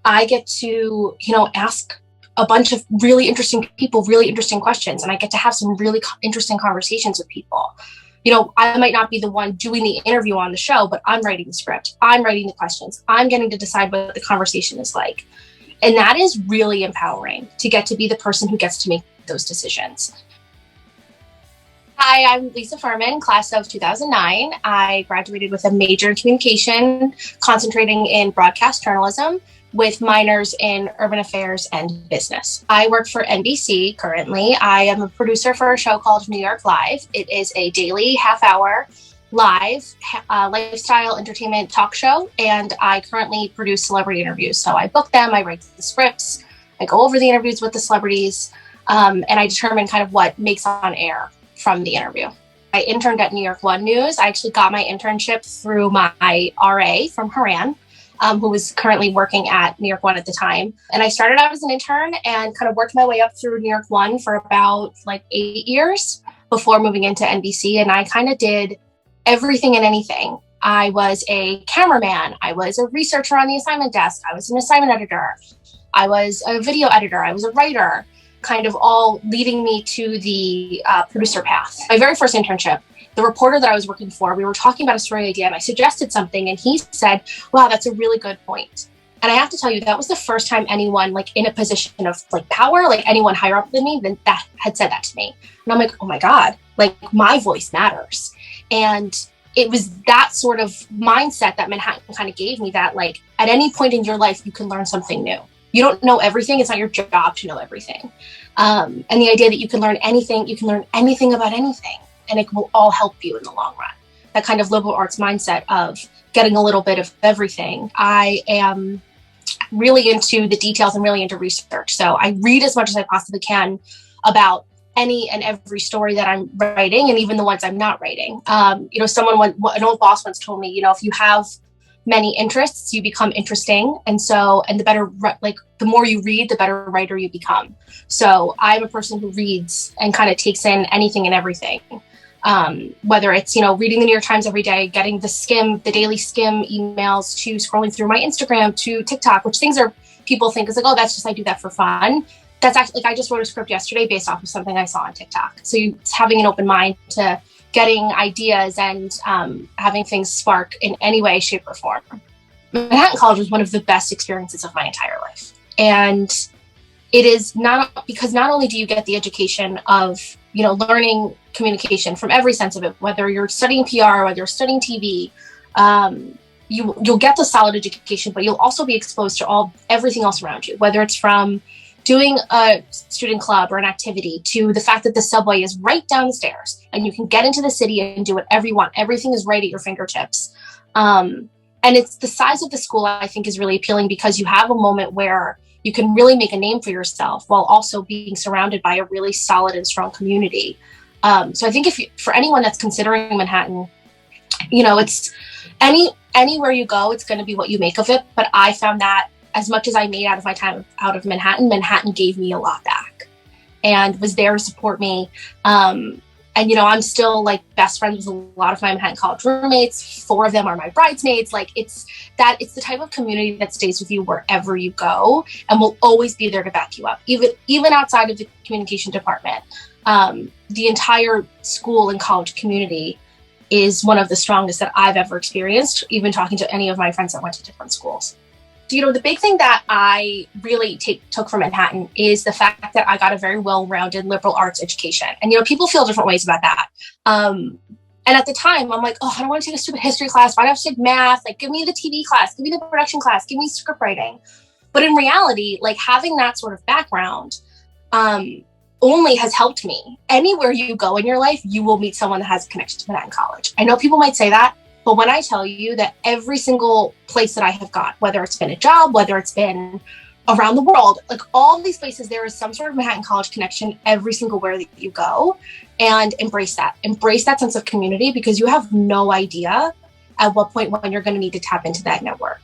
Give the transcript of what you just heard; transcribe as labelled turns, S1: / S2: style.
S1: I get to, ask a bunch of really interesting people, really interesting questions. And I get to have some really interesting conversations with people. I might not be the one doing the interview on the show, but I'm writing the script. I'm writing the questions. I'm getting to decide what the conversation is like. And that is really empowering, to get to be the person who gets to make those decisions. Hi, I'm Lisa Fuhrman, class of 2009. I graduated with a major in communication, concentrating in broadcast journalism, with minors in urban affairs and business. I work for NBC currently. I am a producer for a show called New York Live. It is a daily half-hour live lifestyle entertainment talk show, and I currently produce celebrity interviews. So I book them, I write the scripts, I go over the interviews with the celebrities, and I determine kind of what makes on air from the interview. I interned at New York One News. I actually got my internship through my RA from Haran, who was currently working at New York One at the time. And I started out as an intern and kind of worked my way up through New York One for about 8 years before moving into NBC. And I kind of did everything and anything. I was a cameraman. I was a researcher on the assignment desk. I was an assignment editor. I was a video editor. I was a writer, kind of all leading me to the producer path. My very first internship, the reporter that I was working for, we were talking about a story idea and I suggested something and he said, wow, that's a really good point. And I have to tell you, that was the first time anyone in a position of power, anyone higher up than me, that had said that to me. And I'm like, oh my God, my voice matters. And it was that sort of mindset that Manhattan kind of gave me, that at any point in your life, you can learn something new. You don't know everything. It's not your job to know everything. And the idea that you can learn anything about anything, and it will all help you in the long run. That kind of liberal arts mindset of getting a little bit of everything. I am really into the details and really into research. So I read as much as I possibly can about any and every story that I'm writing, and even the ones I'm not writing. An old boss once told me, if you have many interests, you become interesting. And the more you read, the better writer you become. So I'm a person who reads and kind of takes in anything and everything. Whether it's, reading the New York Times every day, getting the daily skim emails, to scrolling through my Instagram, to TikTok, which people think is oh, that's just, I do that for fun. That's actually, I just wrote a script yesterday based off of something I saw on TikTok. So it's having an open mind to getting ideas and having things spark in any way, shape, or form. Manhattan College was one of the best experiences of my entire life. And it is because not only do you get the education of, learning communication from every sense of it, whether you're studying PR, whether you're studying TV, you'll get the solid education, but you'll also be exposed to everything else around you, whether it's from doing a student club or an activity to the fact that the subway is right down the stairs and you can get into the city and do whatever you want. Everything is right at your fingertips. And it's the size of the school, I think, is really appealing because you have a moment where you can really make a name for yourself while also being surrounded by a really solid and strong community. So I think for anyone that's considering Manhattan, it's anywhere you go, it's going to be what you make of it. But I found that as much as I made out of my time out of Manhattan, Manhattan gave me a lot back and was there to support me. And, I'm still best friends with a lot of my Manhattan College roommates. 4 of them are my bridesmaids. It's the type of community that stays with you wherever you go and will always be there to back you up. Even outside of the communication department, the entire school and college community is one of the strongest that I've ever experienced, even talking to any of my friends that went to different schools. So, the big thing that I really took from Manhattan is the fact that I got a very well-rounded liberal arts education. And, people feel different ways about that. And at the time, I'm like, oh, I don't want to take a stupid history class. Why do I have to take math? Give me the TV class, give me the production class, give me script writing. But in reality, having that sort of background only has helped me. Anywhere you go in your life, you will meet someone that has a connection to Manhattan College. I know people might say that, but when I tell you that every single place that I have gone, whether it's been a job, whether it's been around the world, all these places, there is some sort of Manhattan College connection every single where that you go, and embrace that sense of community, because you have no idea at what point when you're going to need to tap into that network.